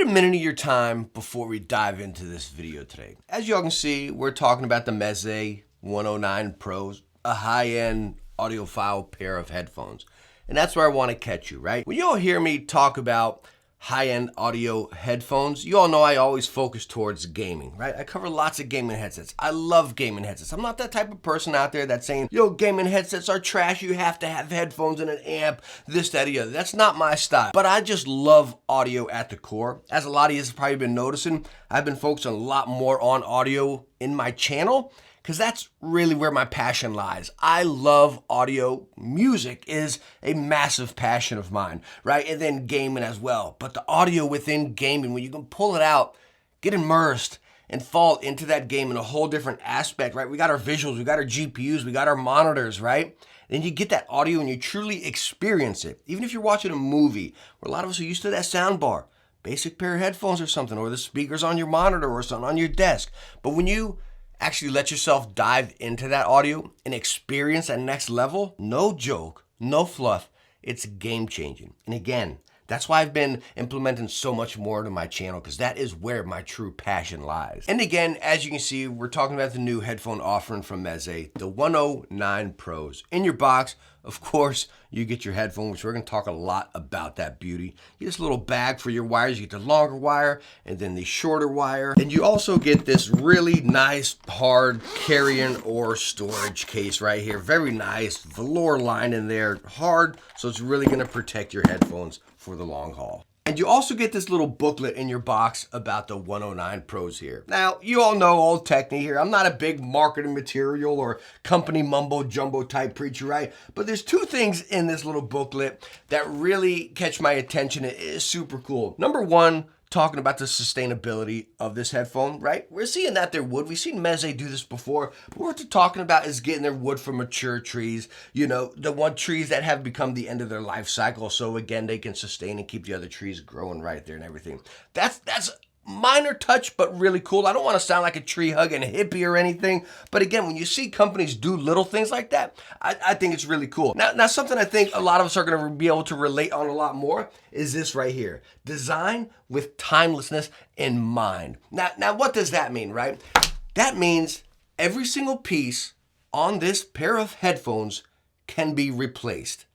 a minute of your time before we dive into this video today. As y'all can see, we're talking about the Meze 109 Pros, a high-end audiophile pair of headphones. And that's where I want to catch you, right? When you all hear me talk about high-end audio headphones, you all know I always focus towards gaming, right? I cover lots of gaming headsets. I love gaming headsets. I'm not that type of person out there that's saying, yo, gaming headsets are trash, you have to have headphones and an amp, this, that, or the other. That's not my style. But I just love audio at the core. As a lot of you have probably been noticing, I've been focusing a lot more on audio in my channel, because that's really where my passion lies. I love audio. Music is a massive passion of mine, right? And then gaming as well. But the audio within gaming, when you can pull it out, get immersed, and fall into that game in a whole different aspect, right? We got our visuals, we got our GPUs, we got our monitors, right? Then you get that audio and you truly experience it. Even if you're watching a movie, where a lot of us are used to that sound bar, basic pair of headphones or something, or the speakers on your monitor or something on your desk. But when you actually let yourself dive into that audio and experience that next level, no joke, no fluff, it's game changing. And again, that's why I've been implementing so much more to my channel, because that is where my true passion lies. And again, as you can see, we're talking about the new headphone offering from Meze, the 109 Pros. In your box, of course, you get your headphone, which we're going to talk a lot about that beauty. You get this little bag for your wires. You get the longer wire and then the shorter wire. And you also get this really nice, hard carrying or storage case right here. Very nice velour line in there, hard, so it's really going to protect your headphones for the long haul. And you also get this little booklet in your box about the 109 Pros here. Now, you all know old Techne here. I'm not a big marketing material or company mumbo jumbo type preacher, right? But there's two things in this little booklet that really catch my attention. It is super cool. Number one, talking about the sustainability of this headphone, right? We're seeing that they're wood. We've seen Meze do this before. But what we're talking about is getting their wood from mature trees, you know, the one trees that have become the end of their life cycle. So again, they can sustain and keep the other trees growing right there and everything. That's minor touch, but really cool. I don't want to sound like a tree hugging hippie or anything, but again, when you see companies do little things like that, I think it's really cool. Now, something I think a lot of us are going to be able to relate on a lot more is this right here. Design with timelessness in mind. Now, what does that mean, right? That means every single piece on this pair of headphones can be replaced.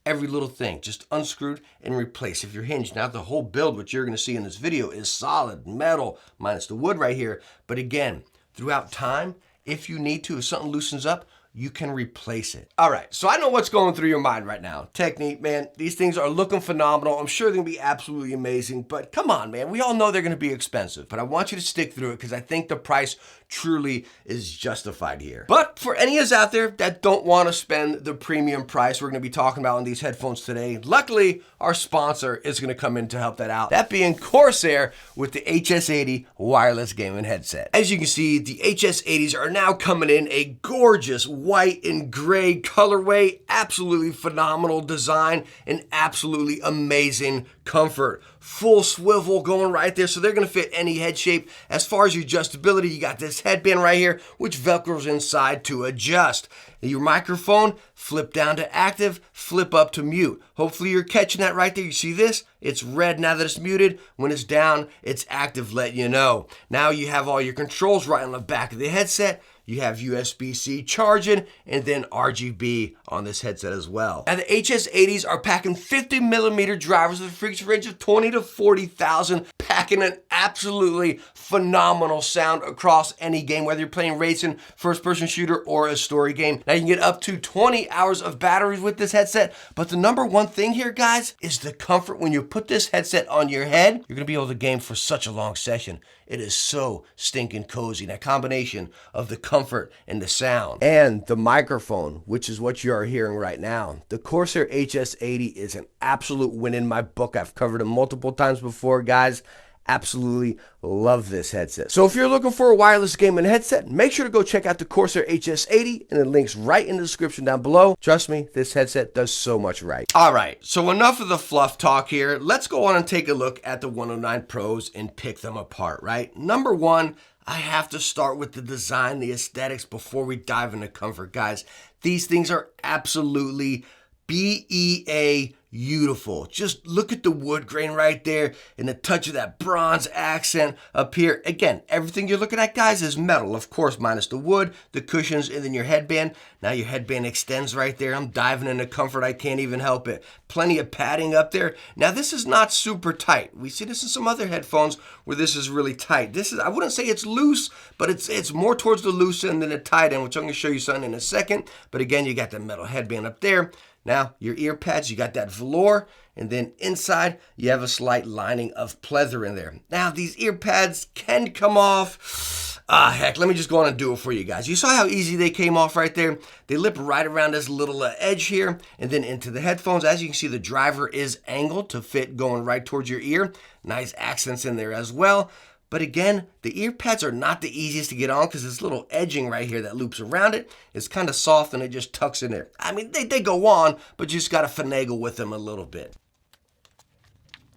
Every little thing, just unscrewed and replaced. If you're hinged, now the whole build, what you're gonna see in this video, is solid metal, minus the wood right here. But again, throughout time, if you need to, if something loosens up, you can replace it. All right, so I know what's going through your mind right now. Techne, man, these things are looking phenomenal. I'm sure they're gonna be absolutely amazing, but come on, man. We all know they're gonna be expensive, but I want you to stick through it because I think the price truly is justified here. But for any of us out there that don't wanna spend the premium price we're gonna be talking about on these headphones today, luckily, our sponsor is gonna come in to help that out. That being Corsair with the HS80 wireless gaming headset. As you can see, the HS80s are now coming in a gorgeous white and gray colorway, absolutely phenomenal design, and absolutely amazing comfort. Full swivel going right there, so they're gonna fit any head shape. As far as your adjustability, you got this headband right here, which velcros inside to adjust. Your microphone, flip down to active, flip up to mute. Hopefully you're catching that right there. You see this? It's red now that it's muted. When it's down, it's active, letting you know. Now you have all your controls right on the back of the headset. You have USB-C charging and then RGB on this headset as well. Now the HS80s are packing 50mm drivers with a frequency range of 20 to 40,000, packing an absolutely phenomenal sound across any game, whether you're playing racing, first-person shooter, or a story game. Now you can get up to 20 hours of batteries with this headset, but the number one thing here, guys, is the comfort. When you put this headset on your head, you're gonna be able to game for such a long session. It is so stinking cozy. That combination of the comfort and the sound. And the microphone, which is what you are hearing right now. The Corsair HS80 is an absolute win in my book. I've covered it multiple times before, guys. Absolutely love this headset. So if you're looking for a wireless gaming headset, make sure to go check out the Corsair HS80, and the link's right in the description down below. Trust me, this headset does so much right. All right, so enough of the fluff talk here. Let's go on and take a look at the 109 Pros and pick them apart, right? Number one, I have to start with the design, the aesthetics before we dive into comfort, guys. These things are absolutely BEA beautiful. Just look at the wood grain right there and the touch of that bronze accent up here. Again, everything you're looking at, guys, is metal, of course, minus the wood, the cushions, and then your headband. Now your headband extends right there. I'm diving into comfort. I can't even help it. Plenty of padding up there. Now, this is not super tight. We see this in some other headphones where this is really tight. This is, I wouldn't say it's loose, but it's more towards the loose end than the tight end, which I'm going to show you something in a second. But again, you got the metal headband up there. Now, your ear pads, you got that velour, and then inside, you have a slight lining of pleather in there. Now, these ear pads can come off. Heck, let me just go on and do it for you guys. You saw how easy they came off right there? They lip right around this little edge here, and then into the headphones. As you can see, the driver is angled to fit going right towards your ear. Nice accents in there as well. But again, the ear pads are not the easiest to get on because this little edging right here that loops around it is kind of soft and it just tucks in there. I mean, they go on, but you just got to finagle with them a little bit.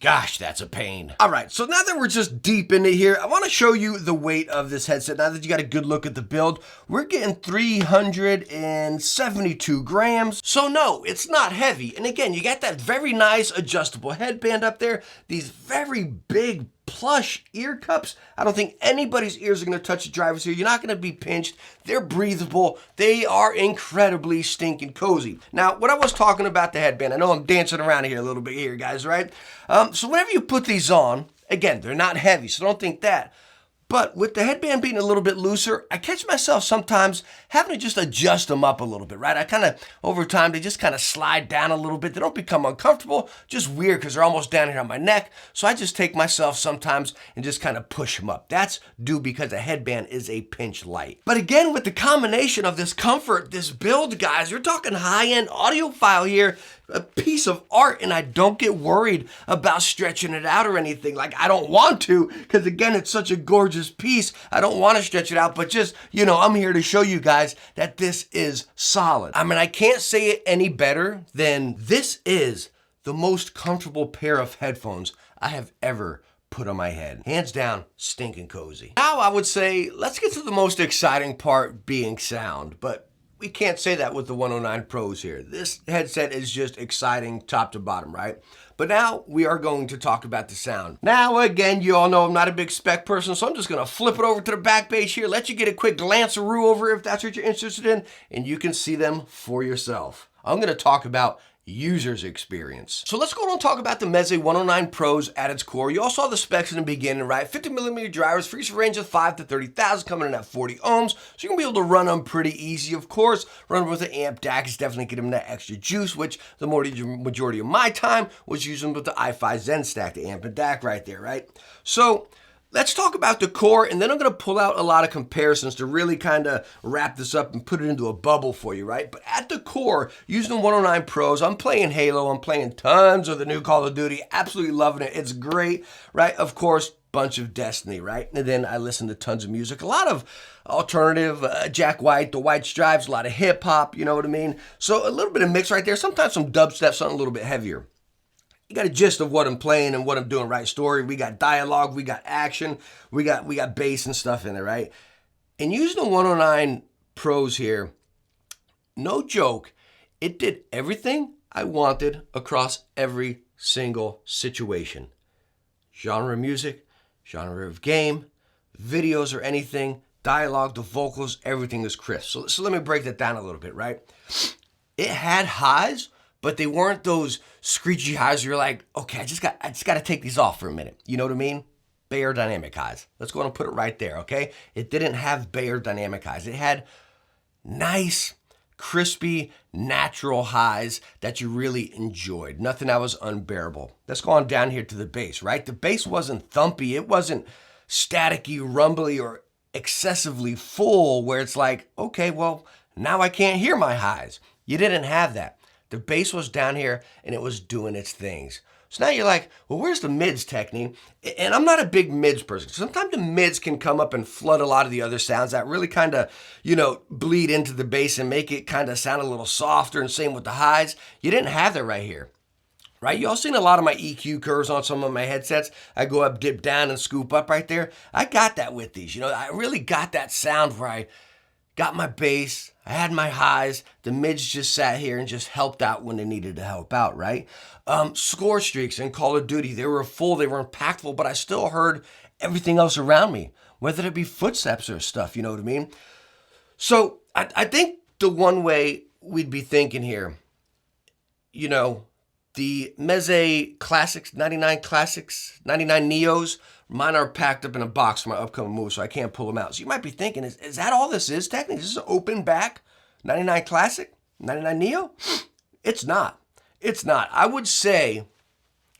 Gosh, that's a pain. All right, so now that we're just deep into here, I want to show you the weight of this headset. Now that you got a good look at the build, we're getting 372 grams. So no, it's not heavy. And again, you got that very nice adjustable headband up there, these very big plush ear cups. I don't think anybody's ears are going to touch the driver's ear. You're not going to be pinched. They're breathable. They are incredibly stinking cozy. Now, when I was talking about the headband, I know I'm dancing around here a little bit here, guys, right? So whenever you put these on, again, they're not heavy, so don't think that. But with the headband being a little bit looser, I catch myself sometimes having to just adjust them up a little bit, right? I kind of, over time, they just kind of slide down a little bit. They don't become uncomfortable, just weird because they're almost down here on my neck. So I just take myself sometimes and just kind of push them up. That's due because the headband is a pinch light. But again, with the combination of this comfort, this build, guys, you're talking high-end audiophile here, a piece of art, and I don't get worried about stretching it out or anything. Like, I don't want to, because again, it's such a gorgeous piece. I don't want to stretch it out, but just, you know, I'm here to show you guys that this is solid. I mean, I can't say it any better than this is the most comfortable pair of headphones I have ever put on my head. Hands down, stinking cozy. Now I would say, let's get to the most exciting part, being sound, but we can't say that with the 109 Pros here. This headset is just exciting top to bottom, right? But now we are going to talk about the sound. Now, again, you all know I'm not a big spec person, so I'm just gonna flip it over to the back page here, let you get a quick glance-a-roo over if that's what you're interested in, and you can see them for yourself. I'm gonna talk about user's experience. So let's go on and talk about the Meze 109 Pros at its core. You all saw the specs in the beginning, right? 50mm drivers, frequency range of 5 to 30,000, coming in at 40 ohms. So you're gonna be able to run them pretty easy, of course. Run with an amp DAC is definitely getting them that extra juice, which the majority of my time was using with the i5 Zen stack, the amp and DAC right there, right? So let's talk about the core, and then I'm gonna pull out a lot of comparisons to really kind of wrap this up and put it into a bubble for you, right? But at the core, using the 109 Pros, I'm playing Halo, I'm playing tons of the new Call of Duty, absolutely loving it, it's great, right? Of course, bunch of Destiny, right? And then I listen to tons of music, a lot of alternative, Jack White, the White Stripes, a lot of hip hop, you know what I mean? So a little bit of mix right there, sometimes some dubstep, something a little bit heavier. You got a gist of what I'm playing and what I'm doing, right? Story, we got dialogue, we got action, we got bass and stuff in there, right? And using the 109 Pros here, no joke, it did everything I wanted across every single situation. Genre of music, genre of game, videos or anything, dialogue, the vocals, everything is crisp. So let me break that down a little bit, right? It had highs, but they weren't those screechy highs where you're like, okay, I just got to take these off for a minute. You know what I mean? Bayer dynamic highs. Let's go ahead and put it right there, okay? It didn't have Bayer dynamic highs. It had nice, crispy, natural highs that you really enjoyed. Nothing that was unbearable. Let's go on down here to the bass, right? The bass wasn't thumpy. It wasn't staticky, rumbly, or excessively full where it's like, okay, well, now I can't hear my highs. You didn't have that. The bass was down here and it was doing its things. So now you're like, well, where's the mids, Techne? And I'm not a big mids person. Sometimes the mids can come up and flood a lot of the other sounds that really kind of, you know, bleed into the bass and make it kind of sound a little softer, and same with the highs. You didn't have that right here, right? You all seen a lot of my EQ curves on some of my headsets. I go up, dip down, and scoop up right there. I got that with these. You know, I really got that sound where got my bass, I had my highs, the mids just sat here and just helped out when they needed to help out, right? Score streaks in Call of Duty, they were full, they were impactful, but I still heard everything else around me, whether it be footsteps or stuff, you know what I mean? So I think the one way we'd be thinking here, you know, the Meze Classics, 99 Classics, 99 Neos, mine are packed up in a box for my upcoming move, so I can't pull them out. So you might be thinking, is that all this is, Techne? Is this an open back 99 Classic, 99 Neo? It's not. It's not. I would say,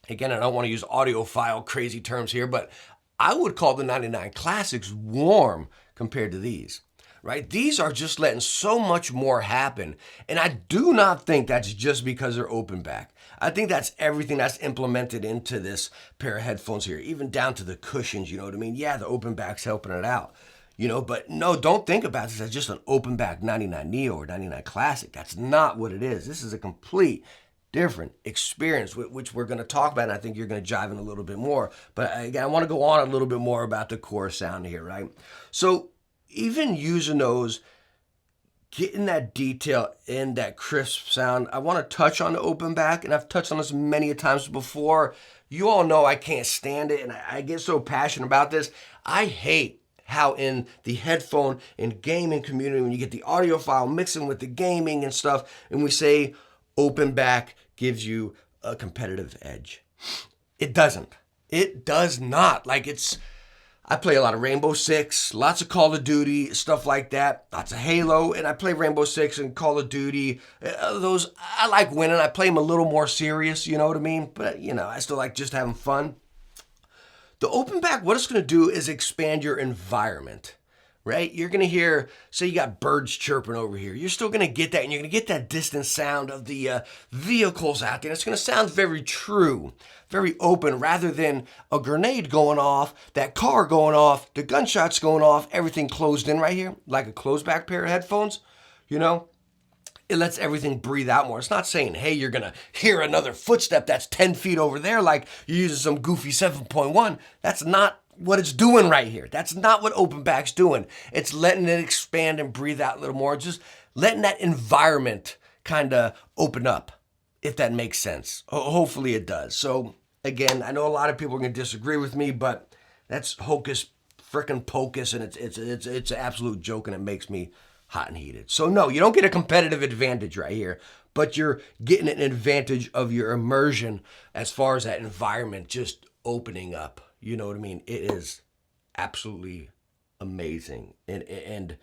again, I don't want to use audiophile crazy terms here, but I would call the 99 Classics warm compared to these. Right? These are just letting so much more happen. And I do not think that's just because they're open back. I think that's everything that's implemented into this pair of headphones here, even down to the cushions, you know what I mean? Yeah, the open back's helping it out, you know, but no, don't think about this as just an open back 99 Neo or 99 Classic. That's not what it is. This is a complete different experience, which we're going to talk about, and I think you're going to jive in a little bit more. But again, I want to go on a little bit more about the core sound here, right? So even using those, getting that detail in that crisp sound, I want to touch on the open back, and I've touched on this many times before. You all know I can't stand it, and I get so passionate about this. I hate how in the headphone and gaming community, when you get the audiophile mixing with the gaming and stuff, and we say open back gives you a competitive edge. It doesn't. It does not. I play a lot of Rainbow Six, lots of Call of Duty, stuff like that, lots of Halo, and I play Rainbow Six and Call of Duty. Those, I like winning. I play them a little more serious, you know what I mean? But, you know, I still like just having fun. The open back, what it's going to do is expand your environment, right? You're going to hear, say you got birds chirping over here. You're still going to get that, and you're going to get that distant sound of the vehicles out there. It's going to sound very true, very open, rather than a grenade going off, that car going off, the gunshots going off, everything closed in right here, like a closed back pair of headphones, you know? It lets everything breathe out more. It's not saying, hey, you're going to hear another footstep that's 10 feet over there like you're using some goofy 7.1. That's not what it's doing right here. That's not what open back's doing. It's letting it expand and breathe out a little more, just letting that environment kind of open up, if that makes sense. Hopefully it does. So again, I know a lot of people are going to disagree with me, but that's hocus frickin' pocus, and it's an absolute joke, and it makes me hot and heated. So no, you don't get a competitive advantage right here, but you're getting an advantage of your immersion as far as that environment just opening up. You know what I mean? It is absolutely amazing. And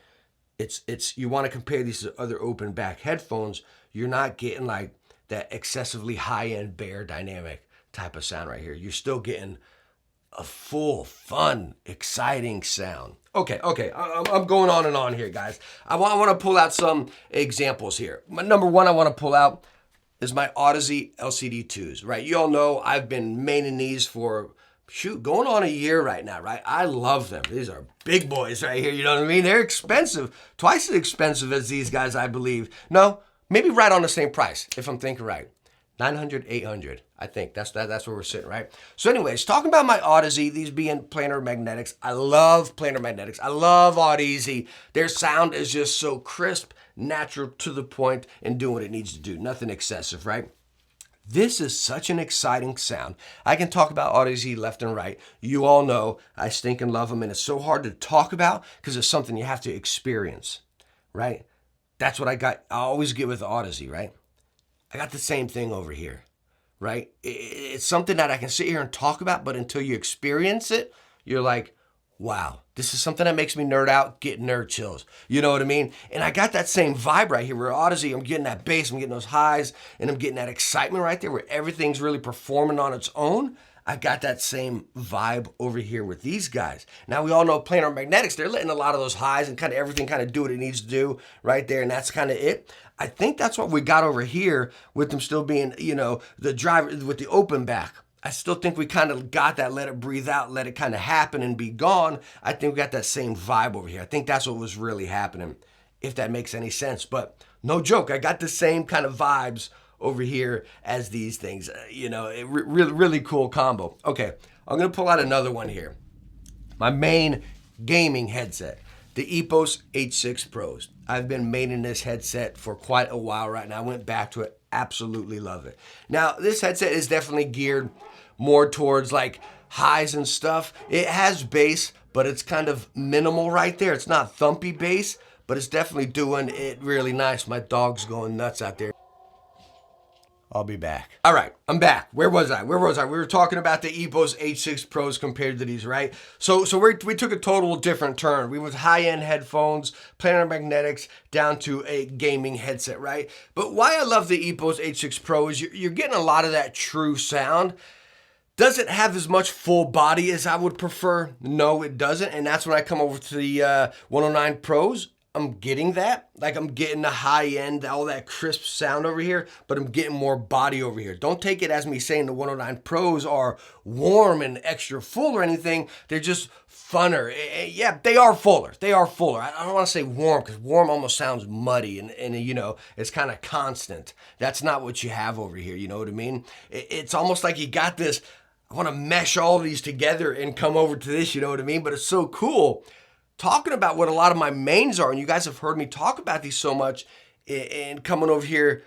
it's you want to compare these to other open back headphones, you're not getting like that excessively high-end Bear dynamic type of sound right here. You're still getting a full, fun, exciting sound. Okay, I'm going on and on here, guys. I want to pull out some examples here. My number one I want to pull out is my Odyssey LCD2s, right? You all know I've been maining these for, going on a year right now, right? I love them. These are big boys right here, you know what I mean? They're expensive, twice as expensive as these guys, I believe. No, maybe right on the same price, if I'm thinking right. 900, 800, I think. That's where we're sitting, right? So anyways, talking about my Odyssey, these being planar magnetics. I love planar magnetics. I love Odyssey. Their sound is just so crisp, natural, to the point, and doing what it needs to do. Nothing excessive, right? This is such an exciting sound. I can talk about Odyssey left and right. You all know I stinking love them, and it's so hard to talk about because it's something you have to experience, right? That's what I always get with Odyssey, right? I got the same thing over here, right? It's something that I can sit here and talk about, but until you experience it, you're like, wow, this is something that makes me nerd out, get nerd chills. You know what I mean? And I got that same vibe right here where Odyssey, I'm getting that bass, I'm getting those highs, and I'm getting that excitement right there where everything's really performing on its own. I got that same vibe over here with these guys. Now, we all know planar magnetics, they're letting a lot of those highs and kind of everything kind of do what it needs to do right there, and that's kind of it. I think that's what we got over here with them still being, you know, the driver with the open back. I still think we kind of got that, let it breathe out, let it kind of happen and be gone. I think we got that same vibe over here. I think that's what was really happening, if that makes any sense. But no joke, I got the same kind of vibes over here as these things. You know, really cool combo. Okay, I'm going to pull out another one here. My main gaming headset. the Epos H6 Pros. I've been maining this headset for quite a while right now. I went back to it, absolutely love it. Now, this headset is definitely geared more towards like highs and stuff. It has bass, but it's kind of minimal right there. It's not thumpy bass, but it's definitely doing it really nice. My dog's going nuts out there. I'll be back. All right, I'm back. Where was I? We were talking about the Epos H6 Pros compared to these, right? So we took a total different turn. We went high-end headphones, planar magnetics, down to a gaming headset, right? But why I love the Epos H6 Pro is you're getting a lot of that true sound. Does it have as much full body as I would prefer? No, it doesn't. And that's when I come over to the 109 Pros. I'm getting that. Like I'm getting the high end, all that crisp sound over here, but I'm getting more body over here. Don't take it as me saying the 109 Pros are warm and extra full or anything. They're just funner. Yeah, they are fuller. They are fuller. I don't want to say warm because warm almost sounds muddy and you know, it's kind of constant. That's not what you have over here. You know what I mean? It's almost like you got this, I want to mesh all these together and come over to this, you know what I mean? But it's so cool. Talking about what a lot of my mains are, and you guys have heard me talk about these so much, and coming over here,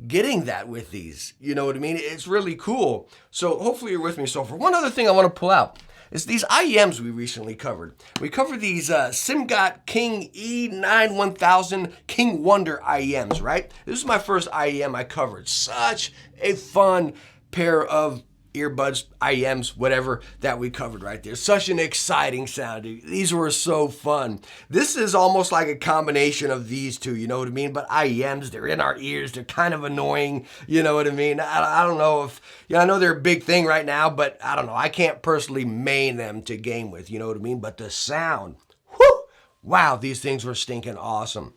getting that with these, you know what I mean? It's really cool. So hopefully you're with me. So for one other thing I want to pull out is these IEMs we recently covered. We covered these SimGot King E9 1000 King Wonder IEMs, right? This is my first IEM I covered. Such a fun pair of earbuds, IEMs, whatever that we covered right there. Such an exciting sound, dude. These were so fun. This is almost like a combination of these two, you know what I mean? But IEMs, they're in our ears. They're kind of annoying, you know what I mean? I don't know if, I know they're a big thing right now, but I don't know. I can't personally main them to game with, you know what I mean? But the sound, whoo, wow, these things were stinking awesome.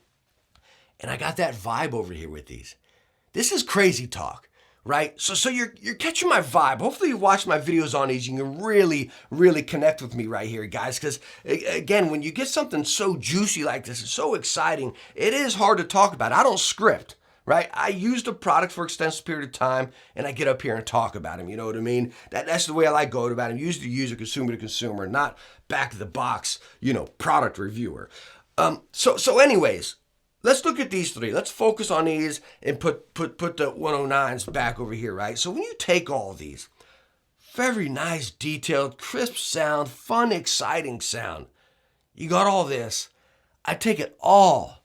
And I got that vibe over here with these. This is crazy talk. Right? So you're catching my vibe. Hopefully you watch my videos on these. You can really, really connect with me right here, guys. Because, again, when you get something so juicy like this, it's so exciting, it is hard to talk about. I don't script, right? I use the product for an extensive period of time, and I get up here and talk about them. You know what I mean? That's the way I like going about them. User to user, consumer to consumer, not back of the box, you know, product reviewer. So anyways, let's look at these three. Let's focus on these and put the 109s back over here, right? So when you take all these, very nice, detailed, crisp sound, fun, exciting sound. You got all this. I take it all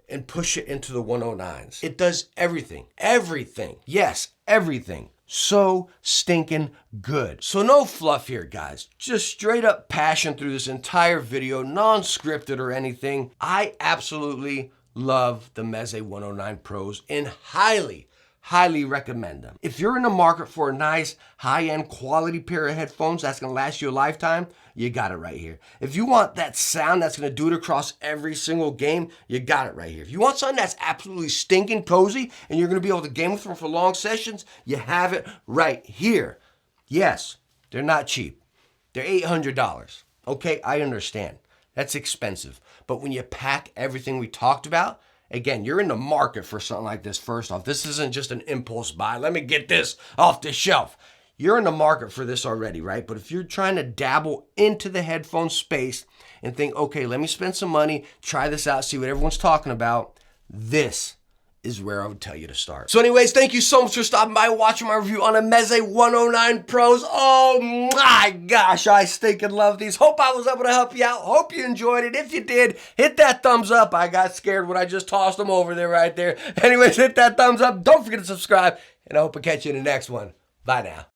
and push it into the 109s. It does everything. Everything. Yes, everything. So stinking good. So no fluff here, guys. Just straight up passion through this entire video, non-scripted or anything. I absolutely love the Meze 109 Pros and highly recommend them. If you're in the market for a nice high-end quality pair of headphones that's gonna last you a lifetime, you got it right here. If you want that sound that's gonna do it across every single game, you got it right here. If you want something that's absolutely stinking cozy and you're gonna be able to game with them for long sessions, you have it right here. Yes, they're not cheap. They're $800. Okay, I understand. That's expensive. But when you pack everything we talked about, again, you're in the market for something like this first off. This isn't just an impulse buy. Let me get this off the shelf. You're in the market for this already, right? But if you're trying to dabble into the headphone space and think, okay, let me spend some money, try this out, see what everyone's talking about, this is where I would tell you to start. So anyways, thank you so much for stopping by and watching my review on a Meze 109 Pros. Oh my gosh, I stinking love these. Hope I was able to help you out. Hope you enjoyed it. If you did, hit that thumbs up. I got scared when I just tossed them over there right there. Anyways, hit that thumbs up. Don't forget to subscribe, and I hope to catch you in the next one. Bye now.